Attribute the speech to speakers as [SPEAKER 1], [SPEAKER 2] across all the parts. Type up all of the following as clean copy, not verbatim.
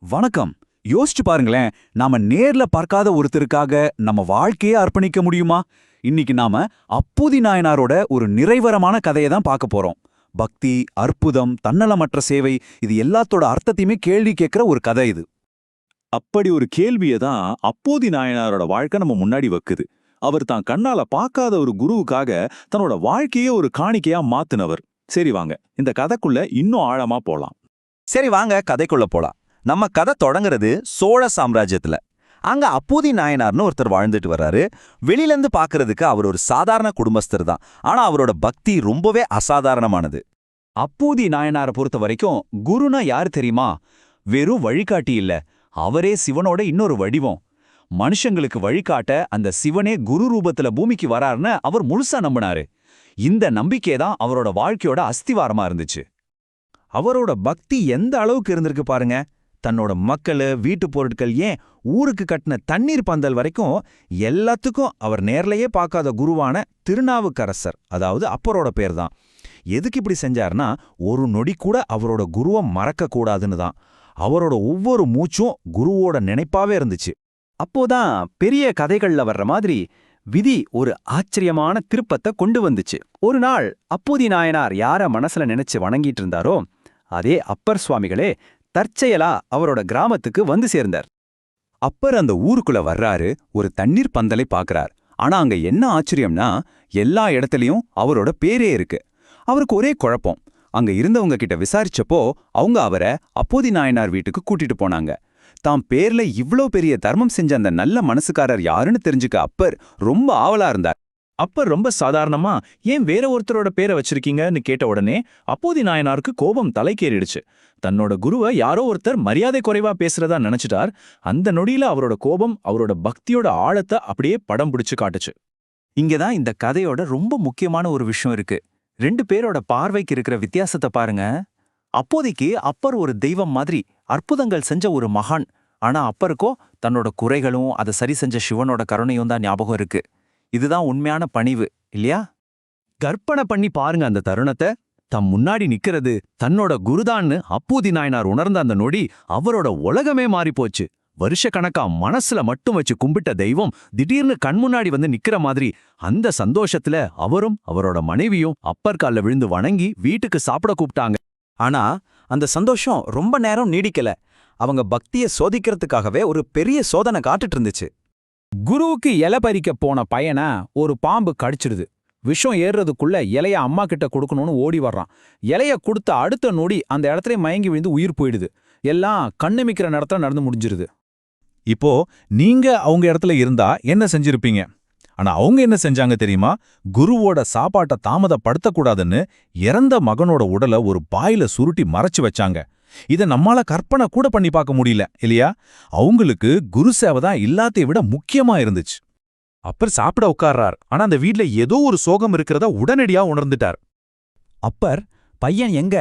[SPEAKER 1] வணக்கம். யோசிச்சு பாருங்களேன், நாம நேர்ல பார்க்காத ஒருத்தருக்காக நம்ம வாழ்க்கையே அர்ப்பணிக்க முடியுமா? இன்னைக்கு நாம அப்பூதி நாயனாரோட ஒரு நிறைவரமான கதையை தான் பார்க்க போறோம். பக்தி, அற்புதம், தன்னலமற்ற சேவை, இது எல்லாத்தோட அர்த்தத்தையுமே கேள்வி கேட்கிற ஒரு கதை இது.
[SPEAKER 2] அப்படி ஒரு கேள்வியை தான் அப்போதி நாயனாரோட வாழ்க்கை நம்ம முன்னாடி வைக்குது. அவர் தான் கண்ணால பார்க்காத ஒரு குருவுக்காக தன்னோட வாழ்க்கையே ஒரு காணிக்கையா மாத்துனவர். சரி வாங்க, இந்த கதைக்குள்ள இன்னும் ஆழமா போலாம்.
[SPEAKER 3] சரி வாங்க கதைக்குள்ள போலாம். நம்ம கதை தொடங்குறது சோழ சாம்ராஜ்யத்துல. அங்க அப்பூதி நாயனார்னு ஒருத்தர் வாழ்ந்துட்டு வர்றாரு. வெளியிலேருந்து பார்க்கறதுக்கு அவர் ஒரு சாதாரண குடும்பஸ்தர் தான். ஆனா அவரோட பக்தி ரொம்பவே அசாதாரணமானது.
[SPEAKER 1] அப்பூதி நாயனாரை பொறுத்த வரைக்கும் குருனா யாரு தெரியுமா? வெறும் வழிகாட்டி இல்ல, அவரே சிவனோட இன்னொரு வடிவம். மனுஷங்களுக்கு வழிகாட்ட அந்த சிவனே குரு ரூபத்துல பூமிக்கு வராருன்னு அவர் முழுசா நம்பினாரு. இந்த நம்பிக்கை தான் அவரோட வாழ்க்கையோட அஸ்திவாரமா இருந்துச்சு.
[SPEAKER 4] அவரோட பக்தி எந்த அளவுக்கு இருந்திருக்கு பாருங்க. தன்னோட மக்கள், வீட்டு பொருட்கள், ஏன் ஊருக்கு கட்டின தண்ணீர் பந்தல் வரைக்கும் எல்லாத்துக்கும் அவர் நேர்லயே பார்க்காத குருவான திருநாவுக்கரசர், அதாவது அப்பரோட பேர் தான். எதுக்கு இப்படி செஞ்சார்னா, ஒரு நொடி கூட அவரோட குருவை மறக்க கூடாதுன்னு தான். அவரோட ஒவ்வொரு மூச்சும் குருவோட நினைப்பாவே இருந்துச்சு.
[SPEAKER 5] அப்போதான் பெரிய கதைகள்ல வர்ற மாதிரி விதி ஒரு ஆச்சரியமான திருப்பத்தை கொண்டு வந்துச்சு. ஒரு நாள் அப்பூதி நாயனார் யார மனசுல நினைச்சு வணங்கிட்டு இருந்தாரோ அதே அப்பர் சுவாமிகளே தற்செயலா அவரோட கிராமத்துக்கு வந்து சேர்ந்தார்.
[SPEAKER 1] அப்பர் அந்த ஊருக்குள்ள வர்றாரு, ஒரு தண்ணீர் பந்தலை பார்க்கறார். ஆனா அங்க என்ன ஆச்சரியம்னா, எல்லா இடத்துலயும் அவரோட பேரே இருக்கு. அவருக்கு ஒரே குழப்பம். அங்க இருந்தவங்க கிட்ட விசாரிச்சப்போ அவங்க அவரை அப்போதி நாயனார் வீட்டுக்கு கூட்டிட்டு போனாங்க. தாம் பேர்ல இவ்ளோ பெரிய தர்மம் செஞ்ச அந்த நல்ல மனசுக்காரர் யாருன்னு தெரிஞ்சுக்க அப்பர் ரொம்ப ஆவலா இருந்தார்.
[SPEAKER 2] அப்பர் ரொம்ப சாதாரணமா ஏன் வேற ஒருத்தரோட பேரை வச்சிருக்கீங்கன்னு கேட்ட உடனே அப்போதி நாயனாருக்கு கோபம் தலைக்கேறிடுச்சு. தன்னோட குருவை யாரோ ஒருத்தர் மரியாதை குறைவா பேசுறதா நினைச்சிட்டார். அந்த நொடியில அவரோட கோபம் அவரோட பக்தியோட ஆழத்தை அப்படியே படம் பிடிச்சு காட்டுச்சு.
[SPEAKER 5] இங்கதான் இந்த கதையோட ரொம்ப முக்கியமான ஒரு விஷயம் இருக்கு. ரெண்டு பேரோட பார்வைக்கு இருக்கிற வித்தியாசத்தை பாருங்க. அப்போதைக்கு அப்பர் ஒரு தெய்வம் மாதிரி அற்புதங்கள் செஞ்ச ஒரு மகான். ஆனா அப்பருக்கோ தன்னோட குறைகளும் அதை சரி செஞ்ச சிவனோட கருணையும் தான் ஞாபகம் இருக்கு. இதுதான் உண்மையான பணிவு இல்லையா? கற்பனை பண்ணி பாருங்க அந்த தருணத்தை. தம் முன்னாடி நிக்கிறது தன்னோட குருதான்னு அப்பூதி நாயனார் உணர்ந்த அந்த நொடி அவரோட உலகமே மாறிப்போச்சு. வருஷக்கணக்கா மனசுல மட்டும் வச்சு கும்பிட்ட தெய்வம் திடீர்னு கண் முன்னாடி வந்து நிக்கிற மாதிரி. அந்த சந்தோஷத்துல அவரும் அவரோட மனைவியும் அப்பர் கால்ல விழுந்து வணங்கி வீட்டுக்கு சாப்பிட கூப்பிட்டாங்க.
[SPEAKER 3] ஆனா அந்த சந்தோஷம் ரொம்ப நேரம் நீடிக்கல. அவங்க பக்தியை சோதிக்கிறதுக்காகவே ஒரு பெரிய சோதனை காட்டுட்டு இருந்துச்சு.
[SPEAKER 4] குருவுக்கு இலை பறிக்க போன பையனை ஒரு பாம்பு கடிச்சிடுது. விஷம் ஏறுறதுக்குள்ள இலைய அம்மா கிட்ட கொடுக்கணும்னு ஓடி வர்றான். இலைய கொடுத்த அடுத்த நொடி அந்த இடத்துல மயங்கி விழுந்து உயிர் போயிடுது. எல்லாம் கண்ணுமிக்கிற நேரத்துல நடந்து முடிஞ்சிருது.
[SPEAKER 2] இப்போ நீங்க அவங்க இடத்துல இருந்தா என்ன செஞ்சிருப்பீங்க? ஆனா அவங்க என்ன செஞ்சாங்க தெரியுமா? குருவோட சாப்பாட்டை தாமதப்படுத்தக்கூடாதுன்னு இறந்த மகனோட உடலை ஒரு பாயில சுருட்டி மறைச்சு வச்சாங்க. இதை நம்மால கற்பனை கூட பண்ணி பார்க்க முடியல இல்லையா? அவங்களுக்கு குரு சேவை தான் எல்லாத்தையும் விட முக்கியமா இருந்துச்சு. அப்பர் சாப்பிட உட்கார்றார். ஆனா அந்த வீட்ல ஏதோ ஒரு சோகம் இருக்கிறத உடனடியா உணர்ந்துட்டார்.
[SPEAKER 4] அப்பர், பையன் எங்க,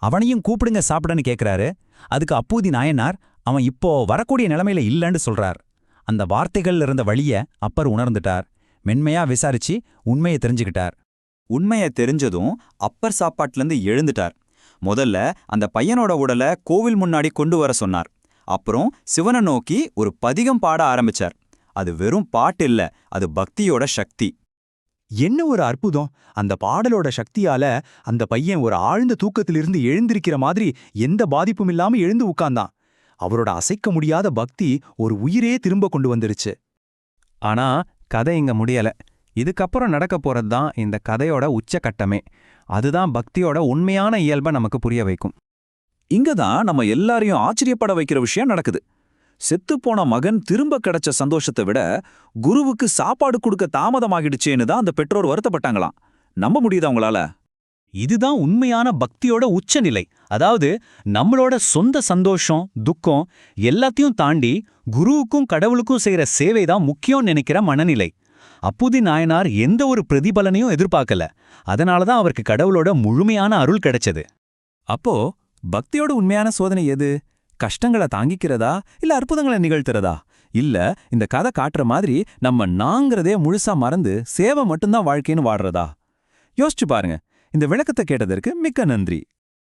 [SPEAKER 4] அவனையும் கூப்பிடுங்க சாப்பிடன்னு கேக்குறாரு. அதுக்கு அப்பூதி நாயனார் அவன் இப்போ வரக்கூடிய நிலைமையில இல்லைன்னு சொல்றார். அந்த வார்த்தைகள்ல இருந்த வழிய அப்பர் உணர்ந்துட்டார். மென்மையா விசாரிச்சு உண்மையை தெரிஞ்சுக்கிட்டார்.
[SPEAKER 3] உண்மையை தெரிஞ்சதும் அப்பர் சாப்பாட்டிலேருந்து எழுந்துட்டார். முதல்ல அந்த பையனோட உடலை கோவில் முன்னாடி கொண்டு வர சொன்னார். அப்புறம் சிவனை நோக்கி ஒரு பதிகம் பாட ஆரம்பிச்சார். அது வெறும் பாட்டு இல்ல, அது பக்தியோட சக்தி.
[SPEAKER 4] என்ன ஒரு அற்புதம்! அந்த பாடலோட சக்தியால அந்த பையன் ஒரு ஆழ்ந்த தூக்கத்திலிருந்து எழுந்திருக்கிற மாதிரி எந்த பாதிப்பும் இல்லாம எழுந்து உட்கார்ந்தான். அவரோட அசைக்க முடியாத பக்தி ஒரு உயிரே திரும்ப கொண்டு வந்துருச்சு.
[SPEAKER 5] ஆனா கதை இங்க முடியல. இதுக்கப்புறம் நடக்க போறது தான் இந்த கதையோட உச்சகட்டமே. அதுதான் பக்தியோட உண்மையான இயல்பை நமக்கு புரிய வைக்கும்.
[SPEAKER 1] இங்கதான் நம்ம எல்லாரையும் ஆச்சரியப்பட வைக்கிற விஷயம் நடக்குது. செத்துப்போன மகன் திரும்ப கிடைச்ச சந்தோஷத்தை விட குருவுக்கு சாப்பாடு கொடுக்க தாமதமாகிடுச்சேன்னு தான் அந்த பெற்றோர் வருத்தப்பட்டாங்களாம். நம்ப முடியுது அவங்களால?
[SPEAKER 4] இதுதான் உண்மையான பக்தியோட உச்சநிலை. அதாவது நம்மளோட சொந்த சந்தோஷம், துக்கம் எல்லாத்தையும் தாண்டி குருவுக்கும் கடவுளுக்கும் செய்யற சேவை தான் முக்கியம் நினைக்கிற மனநிலை. அப்பூதி நாயனார் எந்த ஒரு பிரதிபலனையும் எதிர்பார்க்கல. அதனாலதான் அவருக்கு கடவுளோட முழுமையான அருள் கிடைச்சது.
[SPEAKER 1] அப்போ பக்தியோட உண்மையான சோதனை எது? கஷ்டங்களை தாங்கிக்கிறதா இல்ல அற்புதங்களை நிகழ்த்துறதா? இல்ல இந்த கதை காட்டுற மாதிரி நம்ம நாங்கிறதே முழுசா மறந்து சேவை மட்டும்தான் வாழ்க்கைன்னு வாடுறதா? யோசிச்சு பாருங்க. இந்த விளக்கத்தை கேட்டதற்கு மிக்க நன்றி.